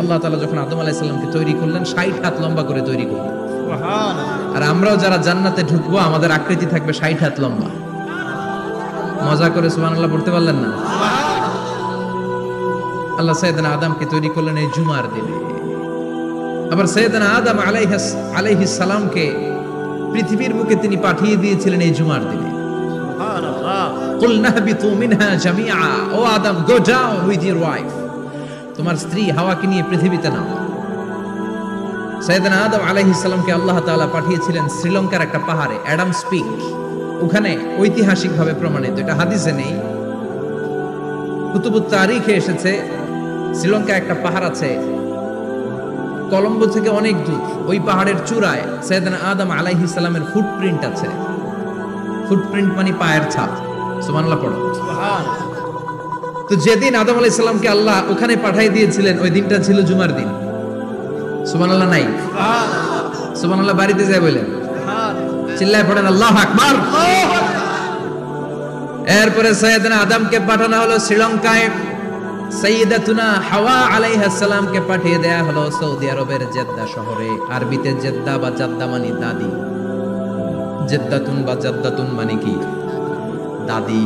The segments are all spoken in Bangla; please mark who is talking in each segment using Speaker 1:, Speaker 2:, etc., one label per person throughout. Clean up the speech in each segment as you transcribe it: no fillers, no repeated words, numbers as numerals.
Speaker 1: আল্লাহ তাআলা যখন আদম আলাইহিস সালামকে তৈরি করলেন 60 হাত লম্বা করে তৈরি করলেন। সুবহানাল্লাহ। আর আমরাও যারা জান্নাতে ঢুকবো আমাদের আকৃতি থাকবে 60 হাত লম্বা। মজা করে সুবহানাল্লাহ পড়তে পারলেন না? আল্লাহ সাইয়েদনা আদমকে তৈরি করলেন এই জুমার দিনে। আবার সাইয়েদনা আদম আলাইহিস সালামকে পৃথিবীর বুকে তিনি পাঠিয়ে দিয়েছিলেন এই জুমার দিনে। সুবহানাল্লাহ। কুল নাহবিতু মিনহা জামিআ, ও আদম, go down with your wife, তোমার স্ত্রী হাওয়াকে নিয়ে পৃথিবীতে নাও। সাইয়েদনা আদম আলাইহিস সালামকে আল্লাহ তাআলা পাঠিয়েছিলেন শ্রীলঙ্কার একটা পাহাড়ে, অ্যাডামস পিক। ওখানে ঐতিহাসিকভাবে প্রমাণিত, এটা হাদিসে নেই, কুতুবুত তারিখে এসেছে। শ্রীলঙ্কায় একটা পাহাড় আছে, কলম্বো থেকে অনেক দূর। ওই পাহাড়ের চূড়ায় সাইয়েদনা আদম আলাইহিস সালামের ফুটপ্রিন্ট আছে। ফুটপ্রিন্ট মানে পায়ের ছাপ। সুবহানাল্লাহ পড়ো। সুবহানাল্লাহ। তো যেদিন আদম আলাইহিস সালামকে আল্লাহ ওখানে পাঠিয়ে দিয়েছিলেন ওই দিনটা ছিল জুমার দিন। সুবহানাল্লাহ নাই? সুবহানাল্লাহ। সুবহানাল্লাহ বাড়িতে যায় বলেন। সুবহানাল্লাহ। চিল্লায় পড়েন আল্লাহু আকবার। আল্লাহু আকবার। এরপরে সাইয়েদনা আদমকে পাঠানো হলো শ্রীলঙ্কায়। সাইয়্যিদাতুনা হাওয়া আলাইহিস সালামকে পাঠিয়ে দেয়া হলো সৌদি আরবের জেদ্দা শহরে। আরবিতে জেদ্দা বা জাদ্দা মানে দাদি। জেদ্দাতুন বা জাদ্দাতুন মানে কি? দাদি।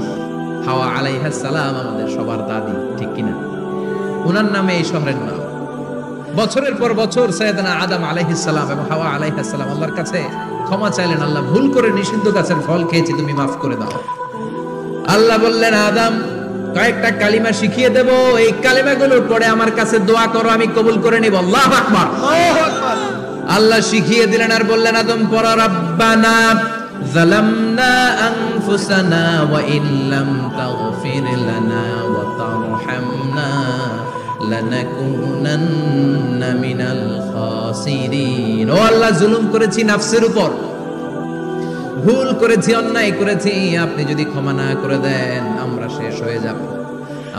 Speaker 1: হাওয়া আলাইহিস সালাম আমাদের সবার দাদি, ঠিক কিনা? ওনার নামে এই শহরের নাম। বছরের পর বছর সাইয়েদনা আদম আলাইহিস সালাম এবং হাওয়া আলাইহিস সালাম আল্লাহর কাছে ক্ষমা চাইলেন, আল্লাহ ভুল করে নিষিদ্ধ গাছের ফল খেয়েছি, তুমি মাফ করে দাও। আল্লাহ বললেন, আদম, কয়েকটা কালিমা শিখিয়ে দেব, এই কালিমাগুলোর পরে আমার কাছে দোয়া করো, আমি কবুল করে নিব। আল্লাহু আকবার। আল্লাহু আকবার। আল্লাহ শিখিয়ে দিলেন আর বললেন, আদম পড়ো, রাব্বানা যালামনা আনফুসানা ওয়া ইল্লাম তাগফির লানা ওয়া তারহামনা লানাকুনান্না মিনাল খাসিরিন। ও আল্লাহ, জুলুম করেছি নাফসের উপর, ভুল করেছি, অন্যায় করেছি, আপনি যদি ক্ষমা না করে দেন আমরা শেষ হয়ে যাব,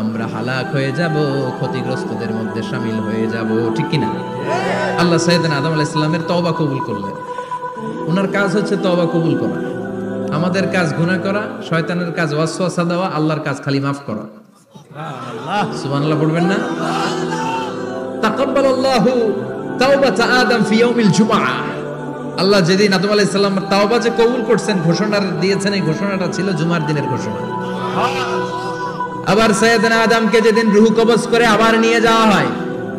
Speaker 1: আমরা হালাক হয়ে যাব, ক্ষতিগ্রস্তদের মধ্যে শামিল হয়ে যাব, ঠিক কিনা? আল্লাহ সাইয়েদনা আদম আলাইহিস সালামের তওবা কবুল করলেন। ওনার কাজ হচ্ছে তওবা কবুল করা। আমাদের কাজ গুনাহ করা, শয়তানের কাজ ওয়াসওয়াসা দেওয়া, আল্লাহর কাজ খালি মাফ করা। সুবহানাল্লাহ। সুবহানাল্লাহ পড়বেন না? তাকাব্বালাল্লাহু তাওবাতা আদম ফি ইয়াউমিল জুমআহ। আল্লাহ যেদিন আদম আলাইহিস সালামের তাওবা যে কবুল করছেন, ঘোষণা দিয়েছেন, এই ঘোষণাটা ছিল জুমার দিনের ঘোষণা। আবার সাইয়েদনা আদমকে যেদিন রূহ কবজ করে আবার নিয়ে যাওয়া হয়,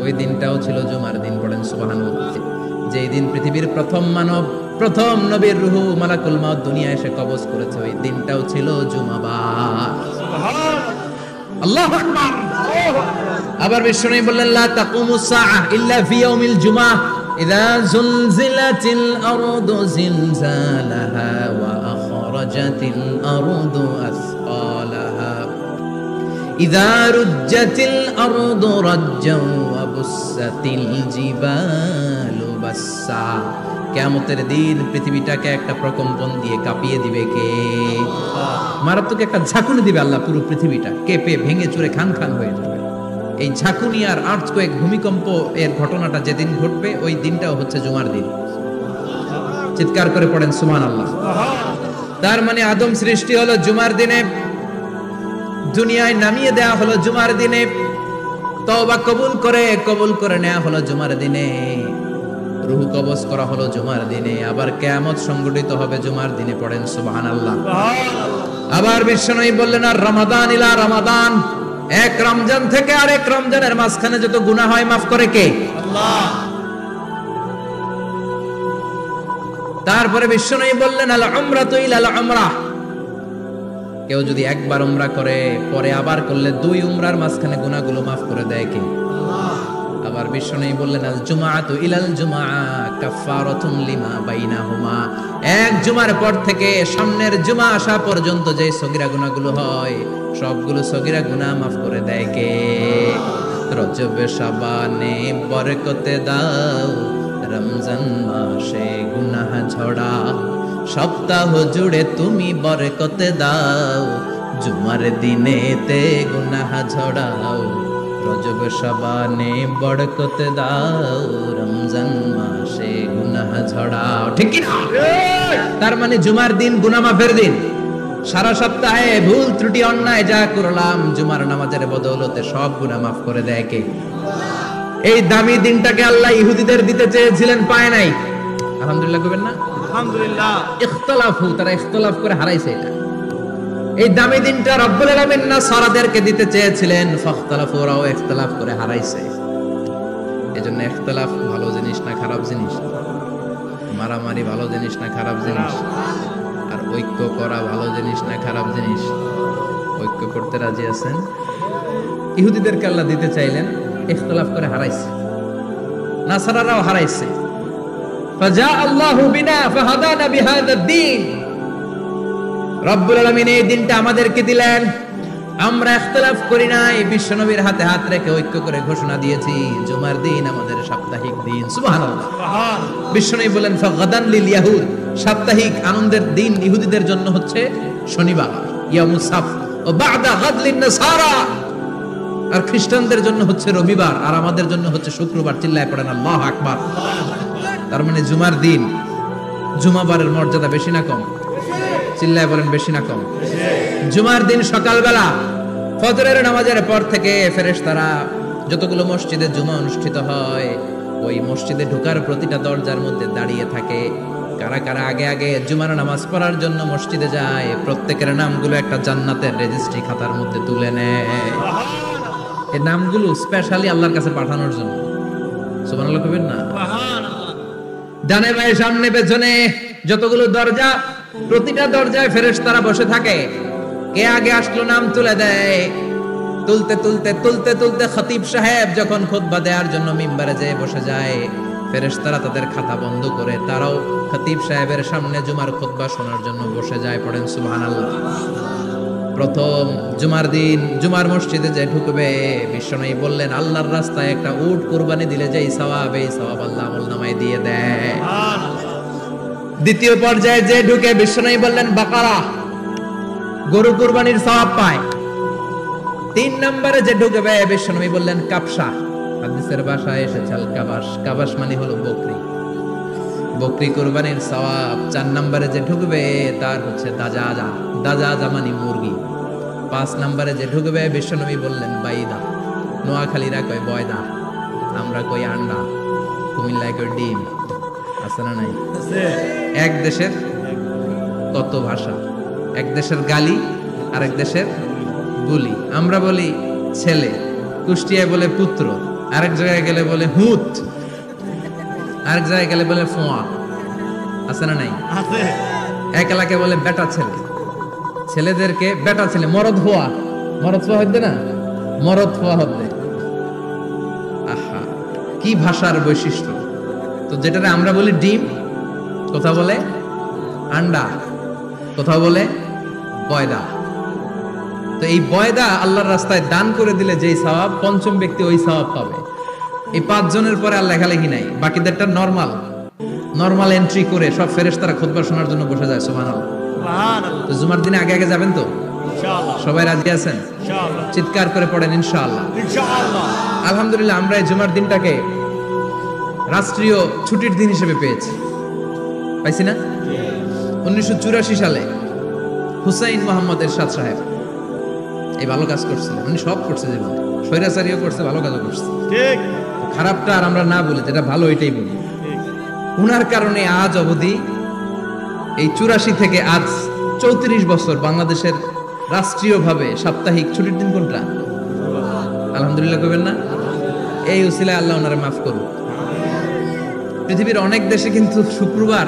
Speaker 1: ওই দিনটাও ছিল জুমার দিন। পড়েন সুবহানাল্লাহ। যেই দিন পৃথিবীর প্রথম মানব, প্রথম নবীর রূহ মালাকুল মাউত দুনিয়ায় এসে কবজ করেছে, ওই দিনটাও ছিল জুমাবার। সুবহানাল্লাহ। আল্লাহু আকবার। আবার বিশ্বনবী বললেন, লা তাকুমুস সাআহ ইল্লা ফি ইয়াউমিল জুমআহ ইযা যুলজিলাতিল আরদু জিলজালাহা ওয়া আখরাজাতিল আরদু আসকালাহা ইযা রুজ্জাতিল আরদু রাজ্জাও ওয়া বুসাতিল জিবালু বাসসা। কিয়ামতের দিন পৃথিবীটাকে একটা প্রকম্পন দিয়ে কাঁপিয়ে দিবে কে? মারাত্মক একটা ঝাঁকুনি দিবে আল্লাহ, পুরো পৃথিবীটা কেঁপে ভেঙে চুরে খান খান হয়ে যাবে। এই ঝাঁকুনি আর আর্থকোয়েক, ভূমিকম্প এর ঘটনাটা যেদিন ঘটবে ওই দিনটাও হচ্ছে জুমার দিন। চিৎকার করে পড়েন সুবহানাল্লাহ। তার মানে আদম সৃষ্টি হলো জুমার দিনে, দুনিয়ায় নামিয়ে দেয়া হলো জুমার দিনে, তওবা কবুল করে নেওয়া হলো জুমার দিনে, রূহ কবজ করা হলো জুমার দিনে, আবার কিয়ামত সংগঠিত হবে জুমার দিনে। পড়েন সুবহানাল্লাহ। আবার বিশ্বনবী বললেন, আর রমাদান ইলা রমাদান, এক রমজান থেকে আরেক রমজানের মাঝখানে যত গুনাহ হয় মাফ করে কে? আল্লাহ। তারপরে বিশ্বনবী বললেন, আল উমরাতু ইলাল উমরাহ, কেউ যদি একবার উমরা করে পরে আবার করলে দুই উমরার মাঝখানে গুনাহগুলো মাফ করে দেয় কে? আল্লাহ। আবার বিশ্বনবী বললেন, আল জুমআতু ইলাল জুমআ কাফফারাতুন লিমা বাইনাহুমা, এক জুমার পর থেকে সামনের জুমা আসা পর্যন্ত যে সগীরা গুনাহগুলো হয় সবগুলো সগীরা গুনাহ মাফ করে দেয় কে? রজব শাবানে বরকতে দাও, রমজান মাসে গুনাহ ঝরা, সপ্তাহ জুড়ে তুমি বরকতে দাও, জুমার দিনেতে গুনাহ ঝরাও, রজব শাবানে বরকতে দাও, রমজান মাসে গুনাহ ঝরাও, ঠিক কি না? তার মানে জুমার দিন গুনাহ মাফের দিন। সারা সপ্তাহে ভুল ত্রুটি অন্যায় যা করলাম জুমার নামাজের বদৌলতে সব গুনাহ মাফ করে দেয় কে? এই দামি দিনটাকে আল্লাহ ইহুদিদের দিতে চেয়েছিলেন, পায় নাই। আলহামদুলিল্লাহ কইবেন না?
Speaker 2: আলহামদুলিল্লাহ।
Speaker 1: ইখতিলাফু, তারা ইখতিলাফ করে হারাইছে এটা। এই দামি দিনটা রব্বুল আলামিন নাসারাদেরকে দিতে চেয়েছিলেন, ফাখতালাফু, ওরাও ইখতিলাফ করে হারাইছে। এজন্য ইখতিলাফ ভালো জিনিস না খারাপ জিনিস? মারামারি ভালো জিনিস না খারাপ জিনিস? আর ঐক্য করা ভালো জিনিস না খারাপ জিনিস? ঐক্য করতে রাজি আছেন? ইহুদিদেরকে আল্লাহ দিতে চাইলেন, ইখতিলাফ করে হারাইছে। নাসারারাও হারাইছে। ফাজা আল্লাহু বিনা ফাহাদানা বিহাদা দ্বীন। রব্বুল আলামিন এই দিনটা আমাদেরকে দিলেন, আমরা ইখতিলাফ করি নাই, বিশ্বনবীর হাতে হাত রেখে ঐক্য করে ঘোষণা দিয়েছি জুমার দিন আমাদের সাপ্তাহিক দিন। সুবহানাল্লাহ। বিশ্বনবী বলেন ফাগাদান লিল ইয়াহুদ, সাপ্তাহিক আনন্দের দিন ইহুদিদের জন্য হচ্ছে শনিবার, ইয়ামুস সাবত, ও বাদা গাদ লিন নাসারা, আর খ্রিস্টানদের জন্য হচ্ছে রবিবার, আর আমাদের জন্য হচ্ছে শুক্রবার। চিল্লায় পড়েন আল্লাহু আকবার। তার মানে জুমার দিন, জুমাবারের মর্যাদা বেশি না কম? চিল্লায় বলেন বেশি না কম? জুমার দিন সকালবেলা ফজরের নামাজের পর থেকে ফেরেশতারা যতগুলো মসজিদে জুমা অনুষ্ঠিত হয়, ওই মসজিদে ঢোকার প্রতিটা দরজার মধ্যে দাঁড়িয়ে থাকে। কারা কারা আগে আগে জুমার নামাজ পড়ার জন্য মসজিদে যায়, প্রত্যেকের নামগুলো একটা জান্নাতের রেজিস্ট্রি খাতার মধ্যে তুলে নেয়। এই নামগুলো স্পেশালি আল্লাহর কাছে পাঠানোর জন্য। সুবহানাল্লাহ কইবেন না? ডানে বাঁয়ে সামনে পেছনে যতগুলো দরজা, প্রতিটা দরজায় ফেরেশতারা বসে থাকে। কে আগে আসলো নাম তুলে দেয়। তুলতে তুলতে তুলতে তুলতে খতিব সাহেব যখন খুতবা দেওয়ার জন্য মিম্বারে যেয়ে বসে যায়, ফেরেশতারা তাদের খাতা বন্ধ করে তারাও খতিব সাহেবের সামনে জুমার খুতবা শোনার জন্য বসে যায়। পড়েন সুবহানাল্লাহ। প্রথম জুমার দিন জুমার মসজিদে যে ঢুকবে, বিশ্বনবী বললেন আল্লাহর রাস্তায় একটা উট কুরবানি দিলে যেই সওয়াব, এই সওয়াব আল্লাহ আমলনামায় দিয়ে দেয়। দ্বিতীয় পর্যায়ে যে ঢুকে, বিশ্বনবী বললেন বাকারা, গরু কুরবানির সওয়াব পায়। তিন নম্বরে যে ঢুকবে, বিশ্বনবী বললেন কাবসা, হাদিসের ভাষায় এসেছে আল কাবাস, কাবাস মানে হলো বকরি, বকরি কুরবানির সওয়াব। চার নম্বরে যে ঢুকবে তার হচ্ছে দাজাজা, দাজাজা মানে মুরগি। পাঁচ নম্বরে যে ঢুকবে, বিশ্বনবী বললেন বাইদা, নোয়াখালীরা কয় বয়দা, আমরা কই আন্ডা, কুমিল্লায় কই ডিম। আছে না নাই? এক দেশের কত ভাষা, এক দেশের গালি আর এক দেশের গুলি। আমরা বলি ছেলে, কুষ্টিয়ায় বলে পুত্র, আরেক জায়গায় গেলে বলে হুত, আরেক জায়গায় গেলে বলে ফোয়া। আছে না নাই? এক এলাকায় বলে বেটা ছেলে, ছেলেদেরকে বেটা ছেলে, মরদ হওয়া, মরদ হওয়া হইতে না, মরদ হওয়া হতে। আহা, কি ভাষার বৈশিষ্ট্য! তো যেটাতে আমরা বলি ডিম, কোথাও বলে আন্ডা, কোথাও বলে বয়দা। তো এই বয়দা আল্লাহর রাস্তায় দান করে দিলে যেই সওয়াব, পঞ্চম ব্যক্তি ওই সওয়াব পাবে। এই 5 জনের পরে আর লেখালেখি নাই, বাকিদেরটা নরমাল এন্ট্রি করে সব ফেরেশতারা খুতবা শোনার জন্য বসে যায়। সুবহানাল্লাহ। তো জুমার দিনে আগে আগে যাবেন তো? ইনশাআল্লাহ। সবাই রাজি আছেন? ইনশাআল্লাহ। চিৎকার করে পড়েন ইনশাআল্লাহ। ইনশাআল্লাহ। আলহামদুলিল্লাহ, আমরা এই জুমার দিনটাকে রাষ্ট্রীয় ছুটির দিন হিসেবে পেয়েছি, পাইছি না? 1984 সালে হুসাইন মোহাম্মদ এরশাদ সাহেব এই ভালো কাজ করছিলেন। উনি সব করছে জীবনে, স্বৈরাচারীও করছে, ভালো কাজও করছে। ঠিক, খারাপটা আর আমরা না বলি, যেটা ভালো এটাই বলি। উনার কারণে আজ অবধি এই 84 থেকে আজ 34 বছর বাংলাদেশের রাষ্ট্রীয়ভাবে সাপ্তাহিক ছুটির দিন কোনটা? আলহামদুলিল্লাহ কইবেন না? এই উসিলায় আল্লাহ ওনারে মাফ করুন। পৃথিবীর অনেক দেশে কিন্তু শুক্রবার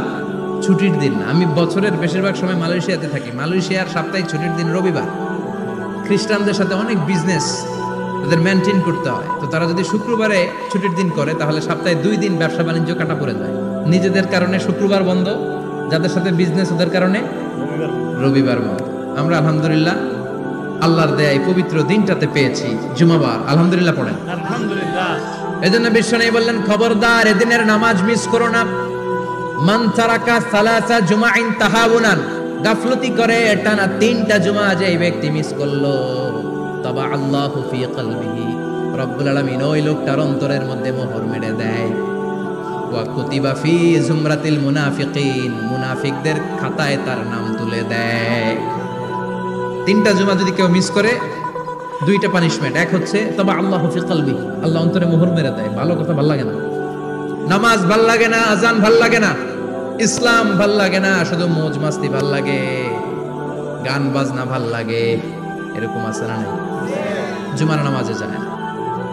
Speaker 1: ছুটির দিন। আমি বছরের বেশিরভাগ সময় মালয়েশিয়াতে থাকি। মালয়েশিয়ার সাপ্তাহিক ছুটির দিন রবিবার। খ্রিস্টানদের সাথে অনেক বিজনেস তাদের মেনটেন করতে হয়, তো তারা যদি শুক্রবারে ছুটির দিন করে তাহলে সপ্তাহে 2 দিন ব্যবসা বাণিজ্য কাটা পড়ে যায়। নিজেদের কারণে শুক্রবার বন্ধ, যাদের সাথে বিজনেস ওদের কারণে রবিবার বন্ধ। আমরা আলহামদুলিল্লাহ আল্লাহর দেয় পবিত্র দিনটাতে পেয়েছি জুমাবার। আলহামদুলিল্লাহ পড়েন আলহামদুলিল্লাহ। এজন্য বিশ্বনবী বললেন খবরদার এদিনের নামাজ মিস করো না। মান তারাকা সালাসা জুমাইন তাহাউনান, গাফলতি করে টানা 3টা জুমা যে ব্যক্তি মিস করলো, তাবা আল্লাহু ফি কলবিহি, রব্বুল আলামিন ওই লোকটার অন্তরের মধ্যে মোহর মেরে দেয়। ওয়া কুতিবা ফি জুমরাতিল মুনাফিকিন, মুনাফিকদের খাতায় তার নাম তুলে দেয়। 3টা জুমা যদি কেউ মিস করে, দুইটা পানিশমেন্ট। এক হচ্ছে তবে আল্লাহু ফি কলবি, আল্লাহ অন্তরে মোহর মেরে দেয়, ভালো কথা ভাল লাগে না, নামাজ ভাল লাগে না, আজান ভাল লাগে না, ইসলাম ভাল লাগে না, শুধু মौज মাস্তি ভাল লাগে, গান বাজনা ভাল লাগে, এরকম আছে না নাই? জুমার নামাজে যায় না।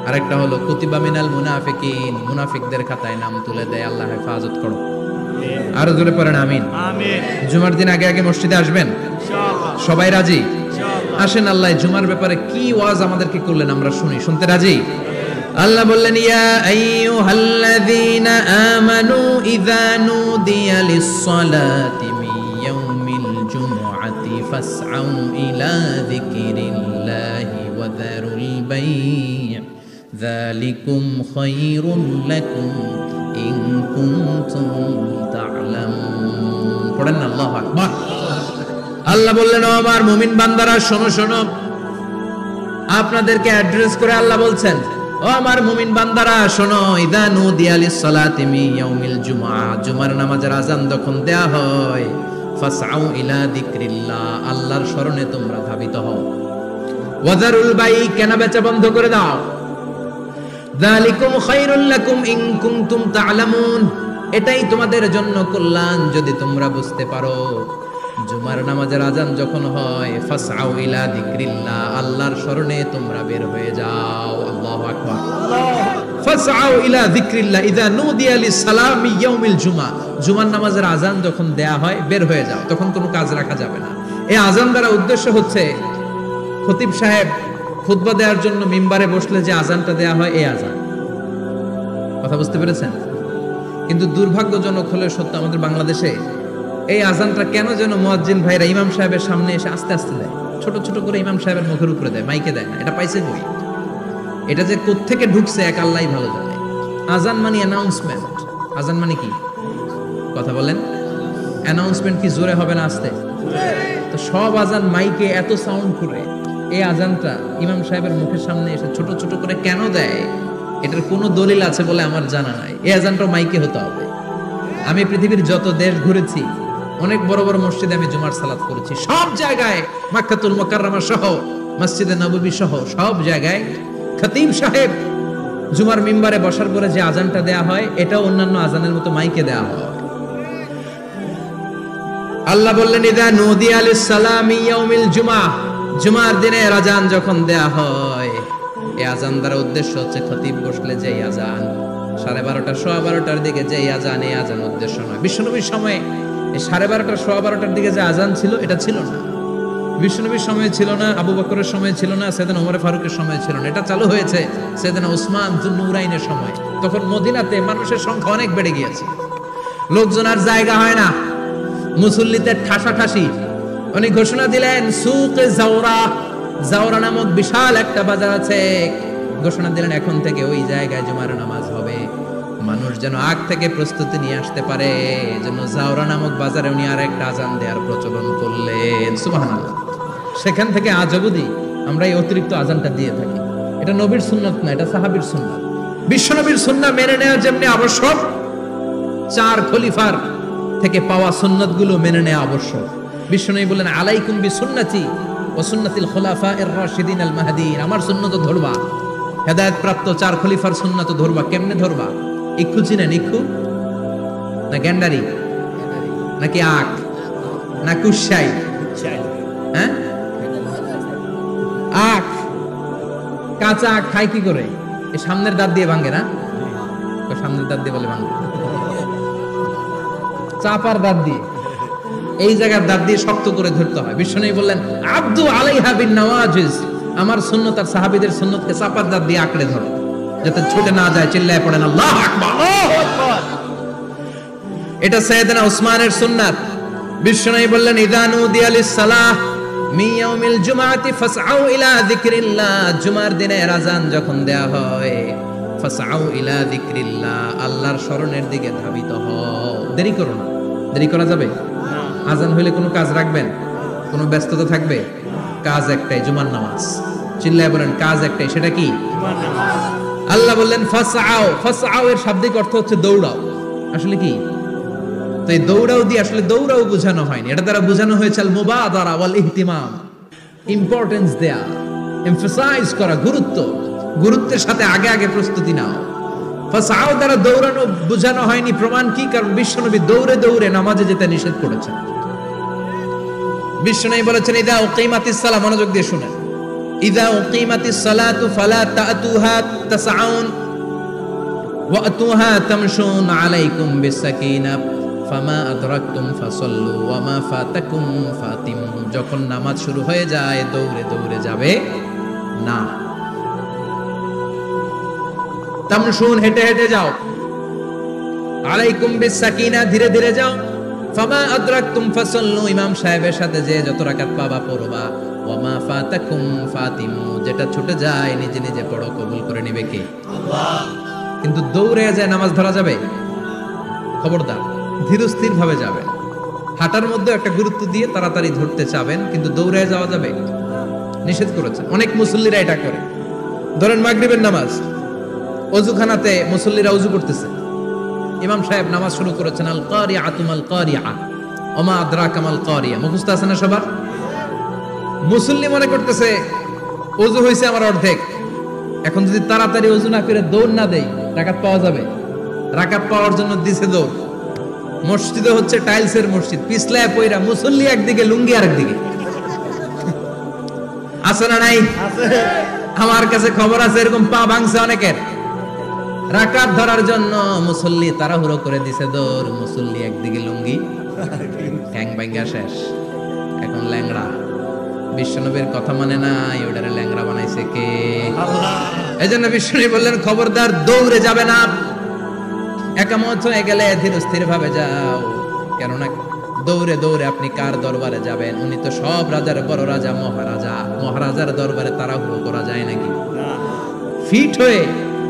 Speaker 1: আরেকটা হলো কুতিবা মিনাল মুনাফিকিন, মুনাফিকদের খাতায় নাম তুলে দেয়, আল্লাহ হেফাজত করো। আরো জোরে পড়েন আমিন।
Speaker 2: আমিন।
Speaker 1: জুমার দিন আগে আগে মসজিদে আসবেন
Speaker 2: ইনশাআল্লাহ।
Speaker 1: সবাই রাজি?
Speaker 2: ইনশাআল্লাহ।
Speaker 1: আসেন আল্লাহ জুমার ব্যাপারে কি ওয়াজ আমাদেরকে করলেন আমরা শুনি, শুনতে রাজি? আল্লাহ বললেন ইয়া আইয়ুহাল্লাযীনা আমানু ইযা নুদিয়া লিস-সালাতি মিন ইয়াউমিল জুমআতি ফাসআউ ইলা যিকরিল্লাহি ওয়া যারুল বাই' যালিকুম খায়রুল লাকুম ইন কুনতুম তা'লামুন। পড়েন না আল্লাহু আকবার। আল্লাহ বললেন ও আমার মুমিন বান্দারা শোনো শোনো, আপনাদেরকে অ্যাড্রেস করে আল্লাহ বলছেন ও আমার মুমিন বান্দারা শোনো, ইযা নুদিয়া লিস-সালাতি মিন ইয়াউমিল জুমআ, জুমার নামাজের আযান যখন দেয়া হয়, ফাসআউ ইলা যিকরিল্লাহ, আল্লাহর স্মরণে তোমরা ধাবিত হও, ওয়া যারুল বাই', কেনা বেচা বন্ধ করে দাও, যালিকুম খায়রুল লাকুম ইন কুনতুম তা'লামুন, এটাই তোমাদের জন্য কল্যাণ যদি তোমরা বুঝতে পারো। জুমার নামাজের আযান যখন হয়, ফাসআউ ইলা যিকরিল্লাহ, আল্লাহর স্মরণে তোমরা বের হয়ে যাও। আল্লাহু আকবার। ফাসআউ ইলা যিকরিল্লাহ ইযা নুদিয়া লিস-সালামি ইয়াউমিল জুমআ, জুমার নামাজের আযান যখন দেয়া হয় বের হয়ে যাও, তখন কোনো কাজ রাখা যাবে না। এই আযান দ্বারা উদ্দেশ্য হচ্ছে খতিব সাহেব খুতবা দেওয়ার জন্য মিম্বারে বসলে যে আযানটা দেয়া হয় এই আযান। কথা বুঝতে পেরেছেন? কিন্তু দুর্ভাগ্যজনক হলে সত্য, আমাদের বাংলাদেশে এই আযানটা কেন যেন মুয়াজ্জিন ভাইরা ইমাম সাহেবের সামনে এসে আস্তে আস্তে দেয়, ছোট ছোট করে ইমাম সাহেবের মুখের উপরে দেয়, মাইকে দেয় না। এটা পাইছে কই? এটা যে কোত্থেকে ঢুকছে এক আল্লাহই ভালো জানে। আযান মানে অ্যানাউন্সমেন্ট। আযান মানে কি? কথা বলেন। অ্যানাউন্সমেন্ট কি জোরে হবে না আস্তে? তো সব আযান মাইকে এত সাউন্ড করে, এই আযানটা ইমাম সাহেবের মুখের সামনে এসে ছোট ছোট করে কেন দেয়? এটার কোনো দলিল আছে বলে আমার জানা নাই। এই আযানটা মাইকে হতে হবে। আমি পৃথিবীর যত দেশ ঘুরেছি, অনেক বড় বড় মসজিদে আমি জুমার সালাত করেছি, সব জায়গায় মক্কাতুল মুকাররমা সহ মসজিদে নববী সহ সব জায়গায় খতিব সাহেব জুমার মিম্বারে বসার পরে যে আযানটা দেয়া হয়, এটা অন্যান্য আযানের মতো মাইকে দেয়া হয়। আল্লাহ বললেন ইযা নুদিয়া লিস-সালামি ইয়াউমিল জুমআ, জুমার দিনে আযান যখন দেয়া হয়, এই আযান দ্বারা উদ্দেশ্য হচ্ছে খতিব বসলে যে আযান 12:30 12:15 দিকে যে আযান, এই আযান উদ্দেশ্য নয়। বিশ্বনবীর সময়ে এই 12:30 12:15 দিকে যে আযান ছিল এটা ছিল না। বিশ্বনবীর সময় ছিল না, আবু বকরের সময় ছিল না, সাইয়েদনা ওমর ফারুকের সময় ছিল না। এটা চালু হয়েছে সাইয়েদনা উসমান যুন্নুরাইনের সময়। তখন মদিনাতে মানুষের সংখ্যা অনেক বেড়ে গিয়েছে, লোকজন আর জায়গা হয় না, মুসল্লিদের ঠাসাঠাসি। উনি ঘোষণা দিলেন সুকে জাওরা, জাওরা নামক বিশাল একটা বাজার আছে, ঘোষণা দিলেন এখন থেকে ওই জায়গায় জুমার নামাজ হবে। মানুষ যেন আগ থেকে প্রস্তুতি নিয়ে আসতে পারে, এজন্য জাওরা নামক বাজারে উনি আর একটা আযান দেওয়ার প্রচলন করলেন। সুবহানাল্লাহ। সেখান থেকে আজ অবধি আমরা এই অতিরিক্ত আযানটা দিয়ে থাকি। এটা নবীর সুন্নাত না, এটা সাহাবীর সুন্নাত। বিশ্বনবীর সুন্নাহ মেনে নেওয়া যেমনি আবশ্যক, 4 খলিফার থেকে পাওয়া সুন্নাতগুলো মেনে নেওয়া আবশ্যক। বিশ্বনবী বলেন আলাইকুম বিসুন্নতি ওয়া সুন্নাতিল খুলাফায়ে রাশিদিন আল মাহদিন, আমার সুন্নাত ধরবা, হেদায়েত প্রাপ্ত 4 খলিফার সুন্নাত ধরবা। কেমনে ধরবা? ইক্ষু চিনেন? ইক্ষু না গ্যান্ডারি নাকি আখ না কুশাই? হ্যাঁ, আখ, কাঁচা আখ খায় কি করে? এই সামনের দাঁত দিয়ে ভাঙে না? সামনের দাঁত দিয়ে বলে ভাঙে, চাপার দাঁত দিয়ে, এই জায়গার দাঁত দিয়ে শক্ত করে ধরতে হয়। বিশ্বনবী বললেন আব্দু আলাইহা বিন নওয়াজিজ, আমার সুন্নাত আর সাহাবীদের সুন্নাতকে চাপার দাঁত দিয়ে আঁকড়ে ধরো যাতে ছুটে না যায়। চিল্লায় পড়েন আল্লাহু আকবার। এটা সাইয়েদনা উসমানের সুন্নাত। বিশ্বনবী বললেন ইযা নুদিয়া লিস-সালাহ মিন ইয়াউমিল জুমআতি ফাসআউ ইলা যিকরিল্লাহ, জুমার দিনে আযান যখন দেয়া হয়, ফাসআউ ইলা যিকরিল্লাহ, আল্লাহর স্মরণের দিকে ধাবিত হও। দেরি করো না। দেরি করা যাবে না। আযান হইলে কোনো কাজ রাখবেন? কোনো ব্যস্ততা থাকবে? কাজ একটাই, জুমার নামাজ। চিল্লায় বলেন কাজ একটাই, সেটা কি? জুমার নামাজ। আল্লাহ বললেন ফাসআউ, ফাসআউ এর শাব্দিক অর্থ হচ্ছে দৌড়াও। আসলে কি? তো এই দৌড়াও দিয়ে আসলে দৌড়াও বোঝানো হয়নি, এটা দ্বারা বোঝানো হয়েছে আল মুবাদারা ওয়াল ইহতিমাম, ইম্পর্টেন্স দেয়া, এমফাসাইজ করা, গুরুত্বের সাথে আগে আগে প্রস্তুতি নাও। ফাসাউ দ্বারা দৌড়ানো বোঝানো হয়নি, প্রমাণ কি? কারণ বিশ্বনবী দৌড়ে দৌড়ে নামাজে যেতে নিষেধ করেছেন। বিশ্বনবী বলেছেন ইদা উকিমাতিস সালাহ, মনোযোগ দিয়ে শুনেন, ইদা উকিমাতিস সালাতু ফালা তাতুহা তাসআউন ওয়া আতুহা তামশুন আলাইকুম বিসাকিনাহ ফামা আদরাকতুম ফাসাল্লু ওয়া মা ফাতাকুম ফাতিমু। যখন নামাজ শুরু হয়ে যায় দৌড়ে দৌড়ে যাবে না, তামশুন হেঁটে হেঁটে যাও, আলাইকুম বিসাকিনা ধীরে ধীরে যাও, ফামা আদরাকতুম ফাসাল্লু ইমাম সাহেবের সাথে যে যত রাকাত পাবা পড়বা, ওয়া মা ফাতাকুম ফাতিমু যেটা ছুটে যায় নিজে নিজে পড়ো, কবুল করে নেবে কে? আল্লাহ। কিন্তু দৌড়ে যায় নামাজ ধরা যাবে? খবরদার, ধীরস্থির ভাবে যাবেন। হাঁটার মধ্যে একটা গুরুত্ব দিয়ে তাড়াতাড়ি ধরতে চাবেন, কিন্তু দৌড়ে যাওয়া যাবে? নিষেধ করেছেন। অনেক মুসল্লিরা এটা করে। ধরেন মাগরিবের নামাজ, ওযুখানাতে মুসল্লিরা ওযু করতেছে, ইমাম সাহেব নামাজ শুরু করেছেন, আল কারিআতু মাল কারিআ ওমা আদরাকা মাল কারিআ, মুখস্থ আছে না সবার? মুসল্লি মনে করতেছে ওযু হইছে আমার অর্ধেক, এখন যদি তাড়াতাড়ি ওযু না করে দৌড় না দেই রাকাত পাওয়া যাবে? রাকাত পাওয়ার জন্য দিছে দৌড়। মসজিদে হচ্ছে টাইলসের মসজিদ, পিছলায় পয়রা মুসল্লি একদিকে, লুঙ্গি আরেকদিকে। আছে না নাই? আমার কাছে খবর আছে এরকম পা ভাঙছে অনেকের। রাকাত ধরার জন্য মুসল্লি তাড়াহুড়ো করে দিছে দৌড়, মুসল্লি একদিকে লুঙ্গি, ঠ্যাং ভাঙা শেষ, এখন ল্যাংড়া। বিশ্বনবীর কথা মানে নাই, ওটারে ল্যাংড়া বানাইছে কে? আল্লাহ। এজন্য বিশ্বনবী বললেন খবরদার দৌড়ে যাবে না, একামত হয়ে গেলে ধীরস্থির ভাবে যাও। কেননা দৌড়ে দৌড়ে আপনি কার দরবারে যাবেন? উনি তো সব রাজার বড় রাজা, মহারাজা। মহারাজার দরবারে তাড়াহুড়ো করা যায় নাকি? ফিট হয়ে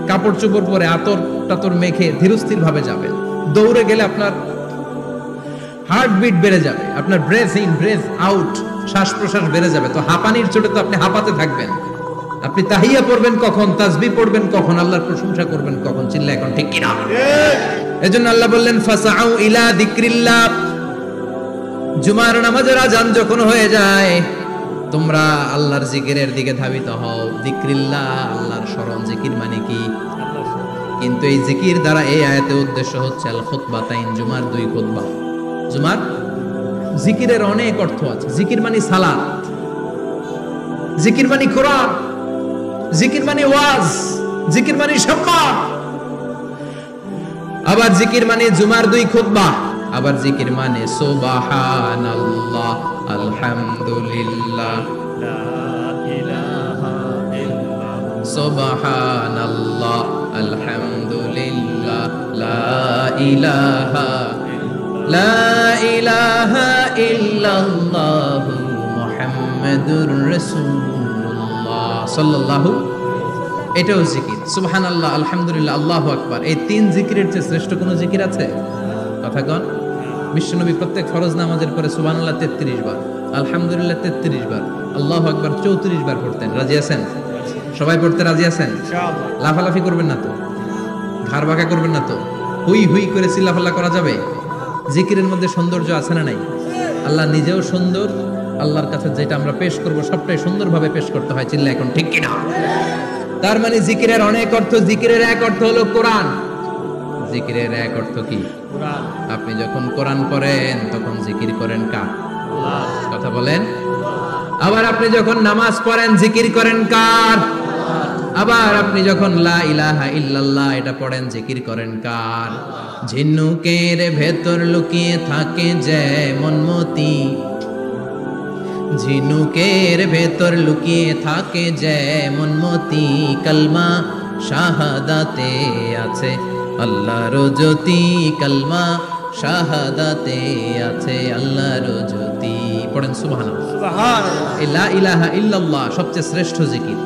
Speaker 1: কাপড় চোপড় পরে আতর টাতর মেখে ধীরস্থির ভাবে যাবেন। দৌড়ে গেলে আপনার হার্টবিট বেড়ে যাবে, আপনার ব্রেথ ইন ব্রেথ আউট, শ্বাস প্রশ্বাস বেড়ে যাবে। তো হাঁপানির চোটে তো আপনি হাঁপাতে থাকবেন। আপনি তাহিয়া পড়বেন কখন, তাসবিহ পড়বেন কখন, আল্লাহর প্রশংসা করবেন কখন? চিল্লা এখন ঠিক কিনা? এজন্য আল্লাহ বললেন ফাসাউ ইলা যিকরিল্লাহ, জুমার নামাজের আযান যখন হয়ে যায় তোমরা আল্লাহর জিকিরের দিকে ধাবিত হও। যিকরিল্লাহ, আল্লাহর স্মরণ। জিকির মানে কি? কিন্তু এই জিকির দ্বারা এই আয়াতে উদ্দেশ্য হচ্ছে আল খুতবাতাইন, জুমার দুই খুতবা। জুমার জিকিরের অনেক অর্থ আছে। জিকির মানে সালাত, জিকির মানে কোরআন, জিকির মানে ওয়াজ, জিকির মানে সম্মান। আবার জিকির মানে জুমার দুই খুতবা, আবার জিকির মানে সুবহানাল্লাহ, আলহামদুলিল্লাহ, লা ইলাহা ইল্লাল্লাহ, সুবহানাল্লাহ, আলহামদুলিল্লাহ, লা ইলাহা ইল্লাল্লাহ, মুহাম্মাদুর রাসূলুল্লাহ সাল্লাল্লাহু। এটাও জিকির। সুবহানাল্লাহ, আলহামদুলিল্লাহ, আল্লাহু আকবার। এই তিন জিকিরের চেয়ে শ্রেষ্ঠ কোনো জিকির আছে? কথা কন। বিশ্বনবী প্রত্যেক ফরজ নামাজের পরে সুবহানাল্লাহ 33 বার, আলহামদুলিল্লাহ 33 বার, আল্লাহু আকবার 34 বার পড়তেন। রাজি আছেন? সবাই পড়তে রাজি আছেন? ইনশাআল্লাহ। লাফালাফি করবেন না তো? ঘাড় বাঁকা করবেন না তো? হুই হুই করে চিল্লাফাল্লা করা যাবে? জিকিরের মধ্যে সৌন্দর্য আছে না নাই? আল্লাহ নিজেও সুন্দর, আল্লাহর কাছে যেটা আমরা পেশ করব সবটাই সুন্দরভাবে পেশ করতে হয়। চিল্লা এখন ঠিক কিনা? তার মানে জিকিরের অনেক অর্থ। জিকিরের এক অর্থ হলো কোরআন। জিকিরের এক অর্থ কি? কোরআন। আপনি যখন কোরআন পড়েন তখন জিকির করেন কার? আল্লাহ। কথা বলেন। আবার আপনি যখন নামাজ পড়েন জিকির করেন কার? আবার আপনি যখন লা ইলাহা ইল্লাল্লাহ এটা পড়েন জিকির করেন কার? ঝিনুকের ভেতর লুকিয়ে থাকে যেমন মতি, ঝিনুকের ভেতর লুকিয়ে থাকে যেমন মতি, কালমা শাহাদাতে আছে আল্লাহর জ্যোতি, কালমা শাহাদাতে আছে আল্লাহর জ্যোতি। পড়েন সুবহানাল্লাহ। সুবহানাল্লাহ। লা ইলাহা ইল্লাল্লাহ সবচেয়ে শ্রেষ্ঠ জিকির।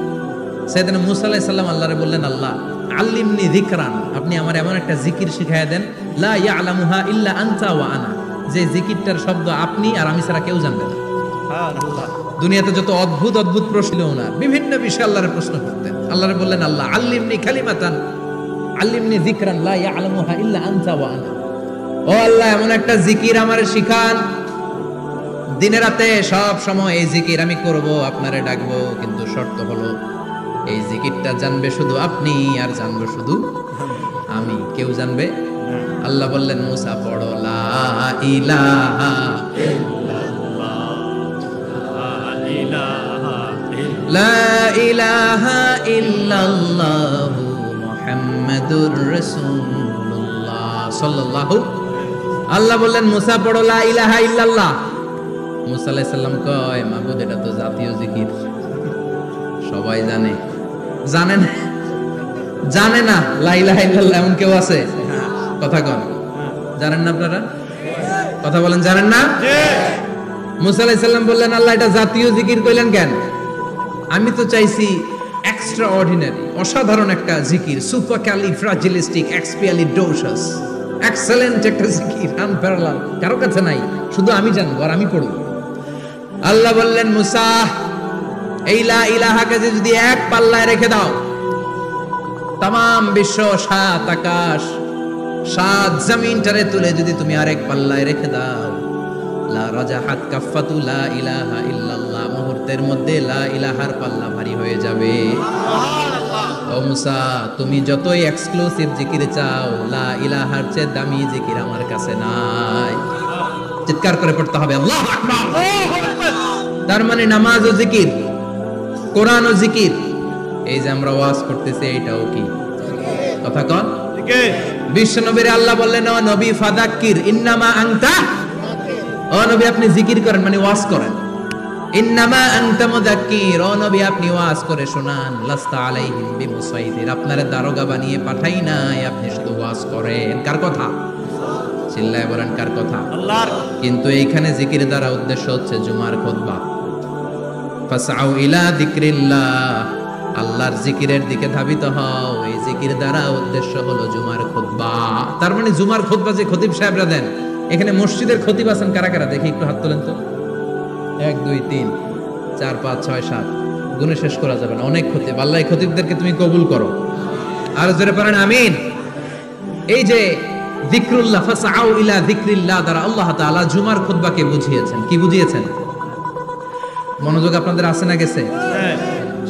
Speaker 1: সাইয়েদনা মুসা আলাইহিস সালাম আল্লাহরে বললেন, আল্লাহ আল্লিমনি যিকরান, আপনি আমার এমন একটা জিকির শিখাইয়া দেন, লা ইয়ালামুহা ইল্লা আনতা ওয়া আনা, যে জিকিরটার শব্দ আপনি আর আমি ছাড়া কেউ জানবে না। সুবহানাল্লাহ। দুনিয়াতে যত অদ্ভুত অদ্ভুত প্রশ্ন ওনার, বিভিন্ন বিষয়ে আল্লাহরে প্রশ্ন করতেন। আল্লাহরে বললেন, আল্লাহ আল্লিমনি কালিমাতান, আল্লিমনি যিকরান লা ইয়ালামুহা ইল্লা আনতা ওয়া আনা, ও আল্লাহ এমন একটা জিকির আমারে শিখান দিনে রাতে সব সময় এই জিকির আমি করব, আপনারে ডাকবো, কিন্তু শর্ত হলো এই জিকিরটা জানবে শুধু আপনি আর জানবো শুধু আমি, কেউ জানবে। আল্লাহ বললেন মুসা পড়ো লা ইলাহা লা ইলাহা ইল্লাল্লাহু মুহাম্মাদুর রাসূলুল্লাহ সাল্লাল্লাহু। আল্লাহ বললেন মুসা পড়ো লা ইলাহা ইল্লাল্লাহ। মুসা আলাইহিস সালাম কয় মাবুদ এটা তো জাতীয় জিকির, সবাই জানে। জানেন জানে না লা ইলাহা ইল্লাল্লাহ এমন কেউ আছে? কথা কন, জানেন না আপনারা? কথা বলেন, জানেন না? মুসা আলাইহিস সালাম বললেন আল্লাহ এটা জাতীয় জিকির কইলেন কেন? আমি তো চাইছি এক্সট্রা অর্ডিনারি, অসাধারণ একটা জিকির, সুপারক্যালিফ্রাজিলিস্টিক এক্সপিয়ালিডোসাস, এক্সেলেন্ট একটা জিকির, আনপ্যারালাল, কারো কাছে নাই, শুধু আমি জানবো আর আমি পড়ব। আল্লাহ বললেন মুসা এই লা ইলাহাকে যদি এক পাল্লায় রেখে দাও, তামাম বিশ্ব, সাত আকাশ, সাত জমিনটারে তুলে যদি তুমি আরেক পাল্লায় রেখে দাও, লা রাজাহাত কাফাতু লা ইলাহা ইল্লাল্লাহ, মুহূর্তের মধ্যে লা ইলাহার পাল্লা ভারী হয়ে যাবে। ও মুসা তুমি যতই এক্সক্লুসিভ জিকির চাও, লা ইলাহার চেয়ে দামি জিকির আমার কাছে নাই। চিৎকার করে পড়তে হবে আল্লাহু আকবার। তার মানে নামাজ ও জিকির, কোরআন ও জিকির, এই যে আমরা ওয়াজ করতেছি এটাও কি? কথা কন। বিশ্ব নবীর আল্লাহ বললেন ও নবী ফাদাক্কির ইন্নামা আনতা, ও নবী আপনি জিকির করেন মানে ওয়াজ করেন। ইন্নামা আনতা মুযাক্কির, ও নবী আপনি ওয়াজ করে শোনান। লাস্তা আলাইহিম বিমুসাইদির, আপনারে দারোগা বানিয়ে পাঠাই নাই, আপনি শুধু ওয়াজ করেন। কার কথা? চিল্লায় বলেন কার কথা? আল্লাহর। কিন্তু এইখানে জিকির দ্বারা উদ্দেশ্য হচ্ছে জুমার খুতবা। ফাসআউ ইলা যিকরিল্লাহ, আল্লাহর জিকিরের দিকে ধাবিত হও। এই জিকির দ্বারা উদ্দেশ্য হলো জুমার খুতবা। তার মানে জুমার খুতবা যে খতিব সাহেবরা দেন, এখানে মসজিদের খতিব আছেন কারা কারা? দেখি একটু হাত তোলেন তো। 1 2 3 4 5 6 7, গুণে শেষ করা যাবে না, অনেক খতিব। আল্লাহ এই খতিবদেরকে তুমি কবুল করো। আর জোরে পড়েন আমিন। এই যে যিকরুল্লাহ, ফাসআউ ইলা যিকরিল্লাহ দ্বারা আল্লাহ তাআলা জুমার খুতবাকে বুঝিয়েছেন। কি বুঝিয়েছেন? মনোযোগ আপনাদের আছে না গেছে?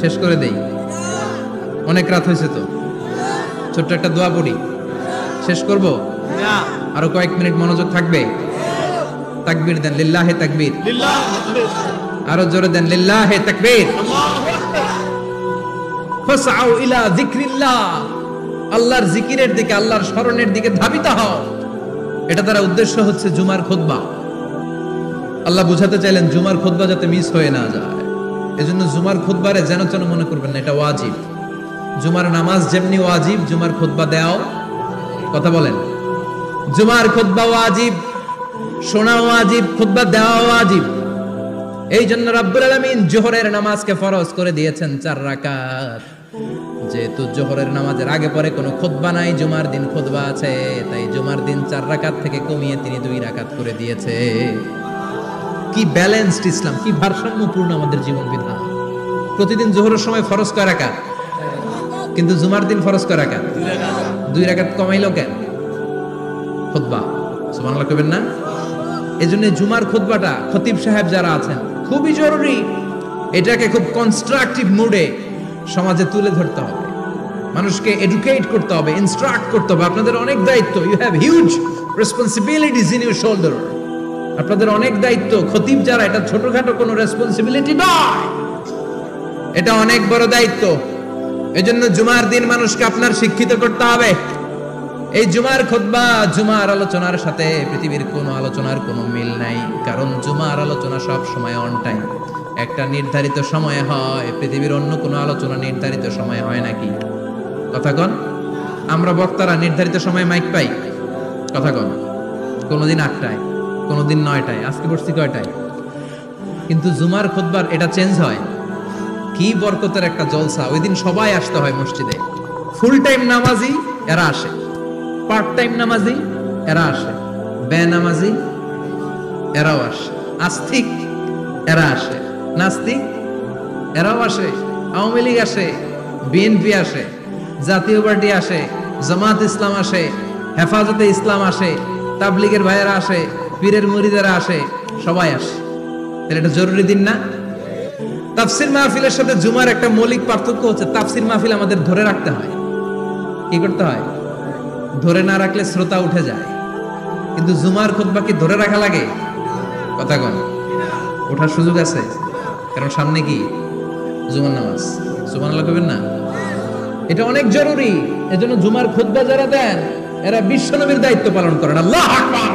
Speaker 1: শেষ করে দেই, অনেক রাত হয়েছে তো। ছোট্ট একটা দোয়া পড়ি, শেষ করব। আরো কয়েক মিনিট মনোযোগ থাকবে। তাকবীর দেন, লিল্লাহে তাকবীর। আরো জোরে দেন, লিল্লাহে তাকবীর। ফাসআউ ইলা যিকরিল্লাহ, আল্লাহর জিকিরের দিকে, আল্লাহর স্মরণের দিকে ধাবিত হও। এটা দ্বারা উদ্দেশ্য হচ্ছে জুমার খুতবা। আল্লাহ বুঝাতে চাইলেন জুমার খুতবা যাতে মিস হয়ে না যায়, এজন্য জুমার খুতবারে যেন যেন মনে করবেন না, এটা ওয়াজিব। জুমার নামাজ যেমনি ওয়াজিব, জুমার খুতবা দেওয়াও, কথা বলেন, জুমার খুতবা ওয়াজিব, শোনা ওয়াজিব, খুতবা দেওয়া ওয়াজিব। এই জন্য রাব্বুল আলামিন জোহরের নামাজকে ফরজ করে দিয়েছেন 4 রাকাত। যেহেতু জোহরের নামাজের আগে পরে কোনো খুতবা নাই, জুমার দিন খুতবা আছে, তাই জুমার দিন 4 রাকাত থেকে কমিয়ে তিনি 2 রাকাত করে দিয়েছে। কি ব্যালেন্সড ইসলাম, কি ভারসাম্যপূর্ণ আমাদের জীবন বিধান। প্রতিদিন জোহরের সময় ফরজ কয় রাকাত, কিন্তু জুমার দিন ফরজ কয় রাকাত? 2 রাকাত কমাইলো কেন? খুতবা, সুবহানাল্লাহ কইবেন না? এজন্য জুমার খুতবাটা খতিব সাহেব যারা আছেন খুবই জরুরি। এটাকে খুব কনস্ট্রাকটিভ মুডে সমাজে তুলে ধরতে হবে, মানুষকে এডুকেট করতে হবে, ইনস্ট্রাক্ট করতে হবে। আপনাদের অনেক দায়িত্ব, you have huge responsibilities in your shoulder. আপনাদের অনেক দায়িত্ব। খতিব যারা, এটা ছোটখাটো কোনো রেসপন্সিবিলিটি নয়, এটা অনেক বড় দায়িত্ব। এজন্য জুমার দিন মানুষকে আপনার শিক্ষিত করতে হবে। এই জুমার খুতবা, জুমার আলোচনার সাথে পৃথিবীর কোনো আলোচনার কোনো মিল নাই, কারণ জুমার আলোচনা সব সময় অন টাইম, একটা নির্ধারিত সময়ে হয়। পৃথিবীর অন্য কোনো আলোচনা নির্ধারিত সময়ে হয় নাকি? কথা কন। আমরা বক্তারা নির্ধারিত সময়ে মাইক পাই? কথা কন। কোনোদিন 8টায়, কোনোদিন 9টায়, আজকে বসছি কয়টায়? কিন্তু জুমার খুতবার এটা চেঞ্জ হয়। কি বরকতের একটা জলসা! ওই দিন সবাই আসতে হয় মসজিদে। ফুল টাইম নামাজি এরা আসে, পার্ট টাইম নামাজি এরা আসে, বেনামাজি এরাও আসে, আস্তিক এরা আসে, নাস্তিক এরাও আসে, আওয়ামী লীগ আসে, বিএনপি আসে, জাতীয় পার্টি আসে, জামাত ইসলাম আসে, হেফাজতে ইসলাম আসে, তাবলীগের ভাইয়েরা আসে, পীরের মুরিদেরা আসে, সবাই আসে। তাহলে এটা জরুরি দিন না? তাফসির মাহফিলের সাথে জুমার একটা মৌলিক পার্থক্য হচ্ছে, তাফসির মাহফিল আমাদের ধরে রাখতে হয়। কি করতে হয়? ধরে না রাখলে শ্রোতা উঠে যায়। কিন্তু জুমার খুতবা কি ধরে রাখা লাগে? কথা কন, ওঠার সুযোগ আছে, কারণ সামনে কি জুমার নামাজ। সুবহানাল্লাহ কইবেন না? এটা অনেক জরুরি। এজন্য জুমার খুতবা যারা দেন এরা বিশ্বনবীর দায়িত্ব পালন করেন। আল্লাহু আকবার।